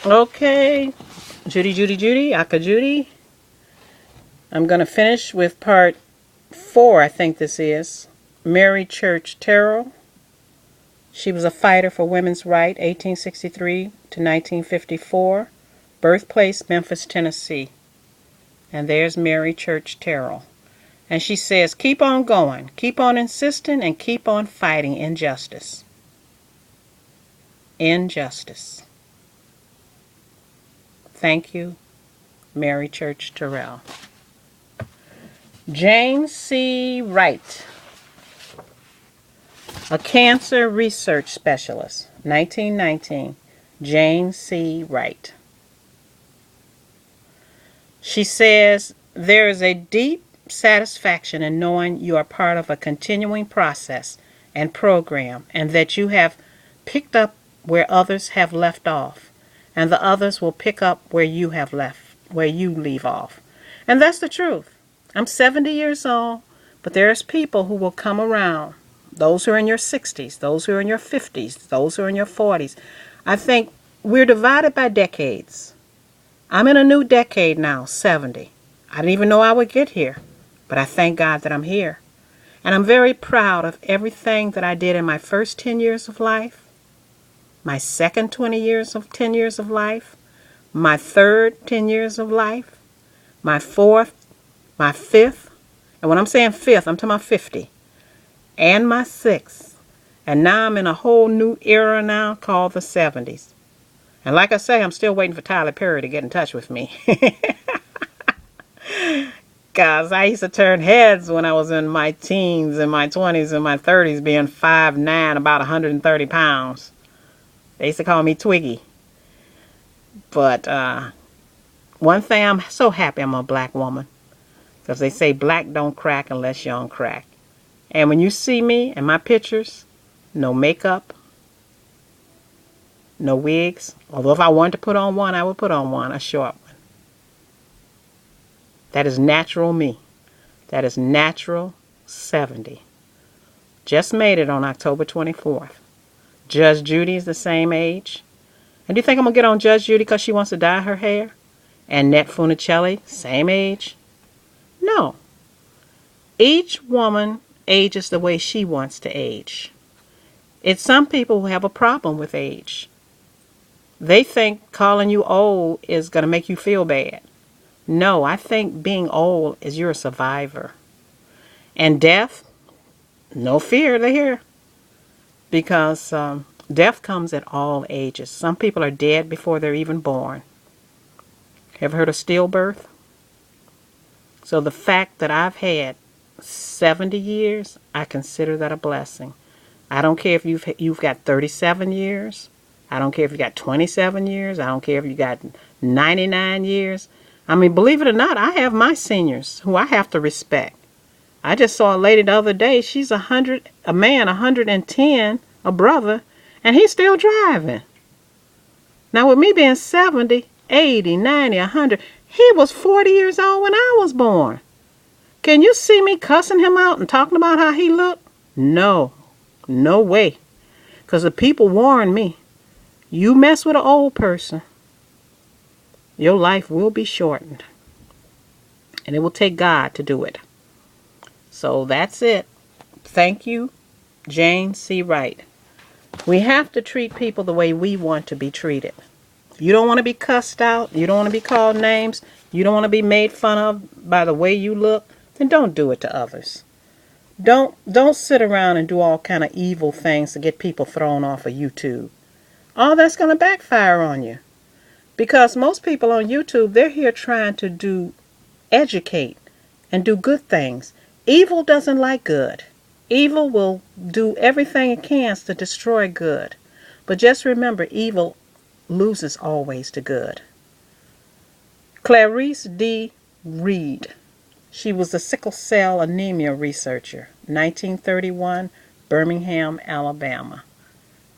Okay, Judy, Aka Judy. I'm going to finish with part 4, I think this is. Mary Church Terrell. She was a fighter for women's rights, 1863 to 1954. Birthplace, Memphis, Tennessee. And there's Mary Church Terrell. And she says, keep on going, keep on insisting, and keep on fighting injustice. Injustice. Thank you, Mary Church Terrell. James C. Wright, a cancer research specialist, 1919. James C. Wright. She says, there is a deep satisfaction in knowing you are part of a continuing process and program, and that you have picked up where others have left off, and the others will pick up where you leave off. And that's the truth. I'm 70 years old, but there's people who will come around. Those who are in your 60s, those who are in your 50s, those who are in your 40s. I think we're divided by decades. I'm in a new decade now, 70. I didn't even know I would get here, but I thank God that I'm here. And I'm very proud of everything that I did in my first 10 years of life, my second 10 years of life, my third 10 years of life, my fourth, my fifth, and when I'm saying fifth, I'm talking about 50, and my sixth. And now I'm in a whole new era now called the 70s. And like I say, I'm still waiting for Tyler Perry to get in touch with me. Because I used to turn heads when I was in my teens, in my 20s, and my 30s, being 5'9", about 130 pounds. They used to call me Twiggy. But one thing, I'm so happy I'm a black woman. Because they say black don't crack unless you're on crack. And when you see me and my pictures, no makeup, no wigs. Although if I wanted to put on one, I would put on one, a short one. That is natural me. That is natural 70. Just made it on October 24th. Judge Judy is the same age. And do you think I'm going to get on Judge Judy because she wants to dye her hair? And Annette Funicelli, same age? No. Each woman ages the way she wants to age. It's some people who have a problem with age. They think calling you old is going to make you feel bad. No, I think being old is you're a survivor. And death, no fear there. Because death comes at all ages. Some people are dead before they're even born. Ever heard of stillbirth? So the fact that I've had 70 years, I consider that a blessing. I don't care if you've got 37 years. I don't care if you got 27 years. I don't care if you got 99 years. I mean, believe it or not, I have my seniors who I have to respect. I just saw a lady the other day. She's 100, a man 110, a brother, and he's still driving. Now with me being 70, 80, 90, 100, he was 40 years old when I was born. Can you see me cussing him out and talking about how he looked? No. No way. Because the people warned me. You mess with an old person, your life will be shortened. And it will take God to do it. So that's it. Thank you, Jane C. Wright. We have to treat people the way we want to be treated. You don't want to be cussed out. You don't want to be called names. You don't want to be made fun of by the way you look. Then don't do it to others. Don't sit around and do all kind of evil things to get people thrown off of YouTube. All that's going to backfire on you. Because most people on YouTube, they're here trying to educate and do good things. Evil doesn't like good. Evil will do everything it can to destroy good. But just remember, evil loses always to good. Clarice D. Reed. She was a sickle cell anemia researcher. 1931, Birmingham, Alabama.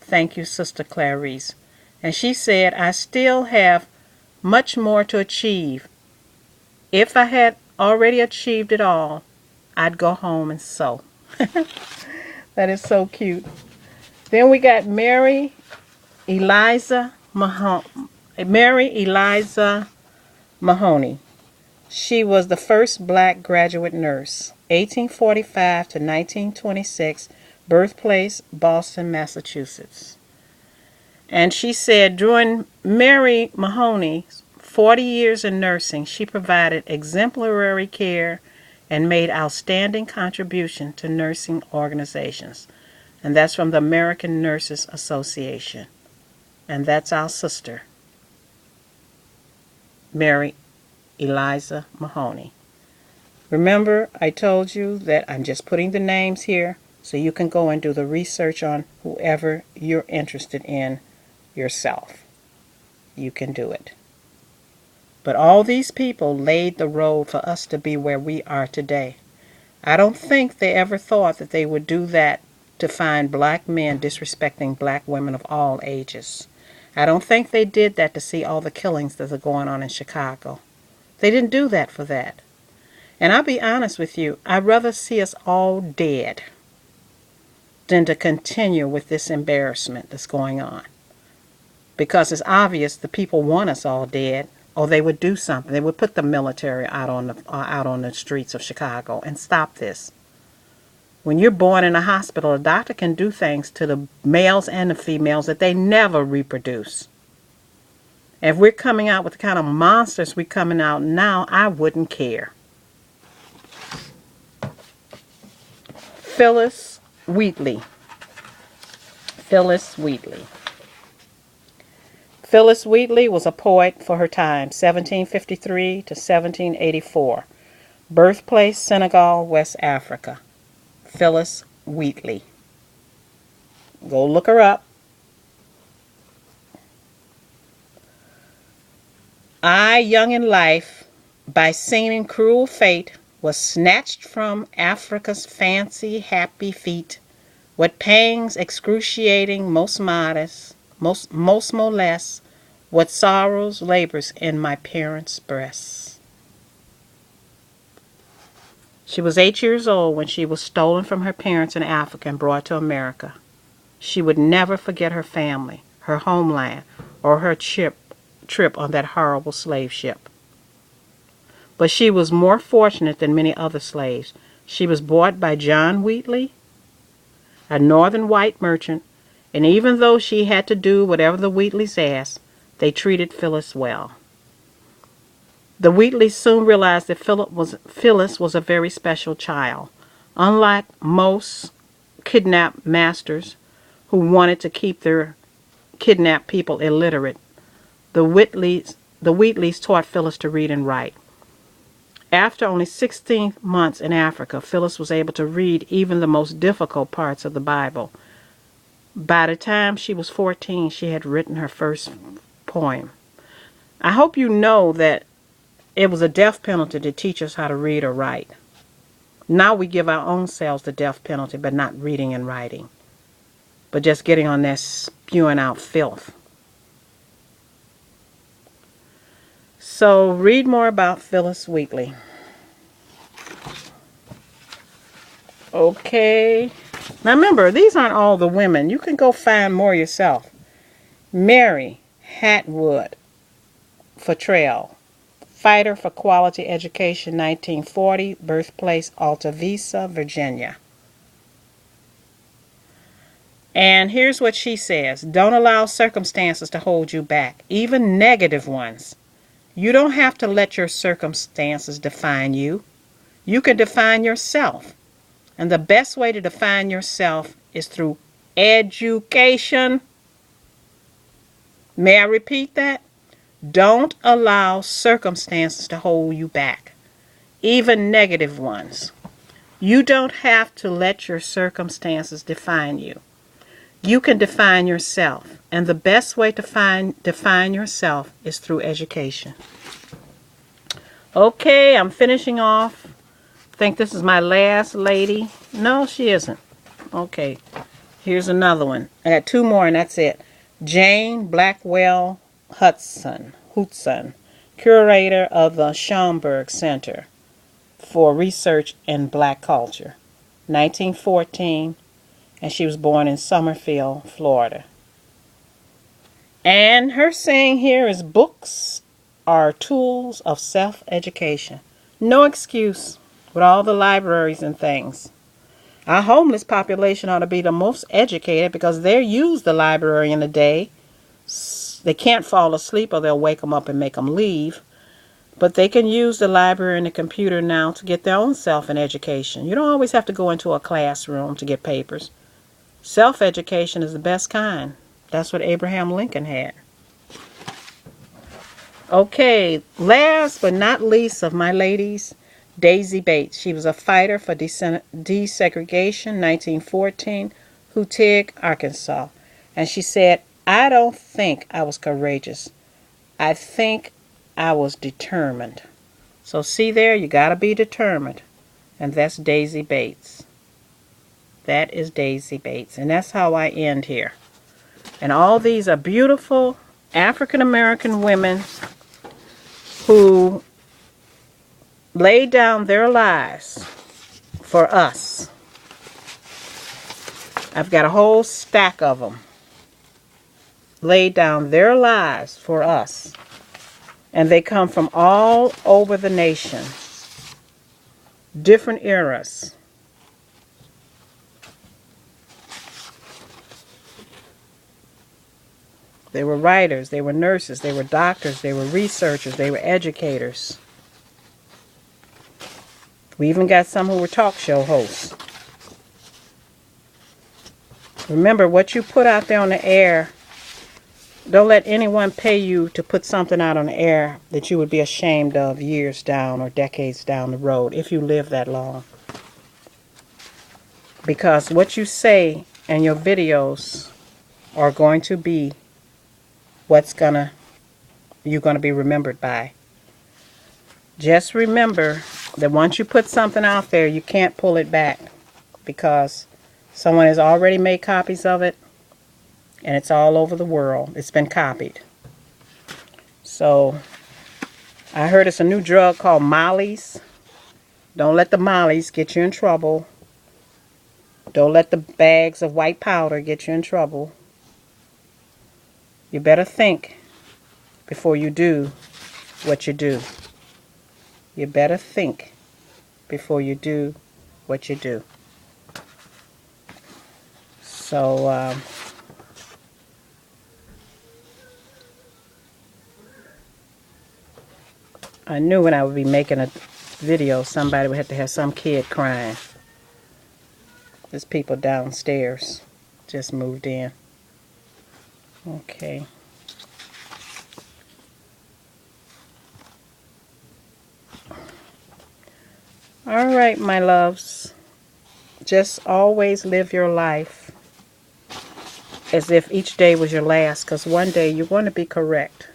Thank you, Sister Clarice. And she said, I still have much more to achieve. If I had already achieved it all, I'd go home and sew. That is so cute. Then we got Mary Eliza Mary Eliza Mahoney. She was the first black graduate nurse, 1845 to 1926, birthplace Boston, Massachusetts. And she said during Mary Mahoney's 40 years in nursing, she provided exemplary care and made outstanding contribution to nursing organizations. And that's from the American Nurses Association. And that's our sister, Mary Eliza Mahoney. Remember, I told you that I'm just putting the names here so you can go and do the research on whoever you're interested in yourself. You can do it. But all these people laid the road for us to be where we are today. I don't think they ever thought that they would do that to find black men disrespecting black women of all ages. I don't think they did that to see all the killings that are going on in Chicago. They didn't do that for that. And I'll be honest with you, I'd rather see us all dead than to continue with this embarrassment that's going on. Because it's obvious the people want us all dead, or they would do something. They would put the military out on the streets of Chicago and stop this. When you're born in a hospital, a doctor can do things to the males and the females that they never reproduce. If we're coming out with the kind of monsters we're coming out now, I wouldn't care. Phillis Wheatley. Phillis Wheatley. Phillis Wheatley was a poet for her time, 1753 to 1784. Birthplace, Senegal, West Africa. Phillis Wheatley. Go look her up. I, young in life, by seeming cruel fate, was snatched from Africa's fancy, happy feet, with pangs excruciating, most modest, most molest, with sorrows labors in my parents' breasts. She was 8 years old when she was stolen from her parents in Africa and brought to America. She would never forget her family, her homeland, or her trip on that horrible slave ship. But she was more fortunate than many other slaves. She was bought by John Wheatley, a northern white merchant, and even though she had to do whatever the Wheatleys asked, they treated Phillis well. The Wheatleys soon realized that Phillis was a very special child. Unlike most kidnapped masters who wanted to keep their kidnapped people illiterate, the Wheatleys taught Phillis to read and write. After only 16 months in Africa, Phillis was able to read even the most difficult parts of the Bible. By the time she was 14, she had written her first poem. I hope you know that it was a death penalty to teach us how to read or write. Now we give our own selves the death penalty, but not reading and writing, but just getting on there spewing out filth. So read more about Phillis Wheatley. Okay. Now remember, these aren't all the women. You can go find more yourself. Mary Hatwood Futrell, fighter for quality education, 1940, birthplace Altavista, Virginia. And here's what she says. Don't allow circumstances to hold you back, even negative ones. You don't have to let your circumstances define you. You can define yourself. And the best way to define yourself is through education. May I repeat that? Don't allow circumstances to hold you back, even negative ones. You don't have to let your circumstances define you. You can define yourself, and the best way to define yourself is through education. Okay, I'm finishing off. I think this is my last lady. No, she isn't. Okay, here's another one. I got two more, and that's it. Jane Blackwell Hudson, curator of the Schomburg Center for Research in Black Culture, 1914, and she was born in Summerfield, Florida. And her saying here is books are tools of self-education. No excuse with all the libraries and things. Our homeless population ought to be the most educated because they use the library in the day. They can't fall asleep or they'll wake them up and make them leave. But they can use the library and the computer now to get their own self in education. You don't always have to go into a classroom to get papers. Self-education is the best kind. That's what Abraham Lincoln had. Okay, last but not least of my ladies, Daisy Bates. She was a fighter for desegregation, 1914, Hootig, Arkansas. And she said, I don't think I was courageous. I think I was determined. So see there, you got to be determined. And that's Daisy Bates. That is Daisy Bates. And that's how I end here. And all these are beautiful African American women who laid down their lives for us. I've got a whole stack of them. Laid down their lives for us. And they come from all over the nation. Different eras. They were writers, they were nurses, they were doctors, they were researchers, they were educators. We even got some who were talk show hosts. Remember, what you put out there on the air, don't let anyone pay you to put something out on the air that you would be ashamed of years down or decades down the road if you live that long. Because what you say in your videos are going to be you're going to be remembered by. Just remember that once you put something out there, you can't pull it back because someone has already made copies of it and it's all over the world. It's been copied. So I heard it's a new drug called Molly's. Don't let the Molly's get you in trouble. Don't let the bags of white powder get you in trouble. You better think before you do what you do. You better think before you do what you do. So, I knew when I would be making a video, somebody would have to have some kid crying. There's people downstairs just moved in. Okay. All right, my loves. Just always live your life as if each day was your last, because one day you're going to be correct.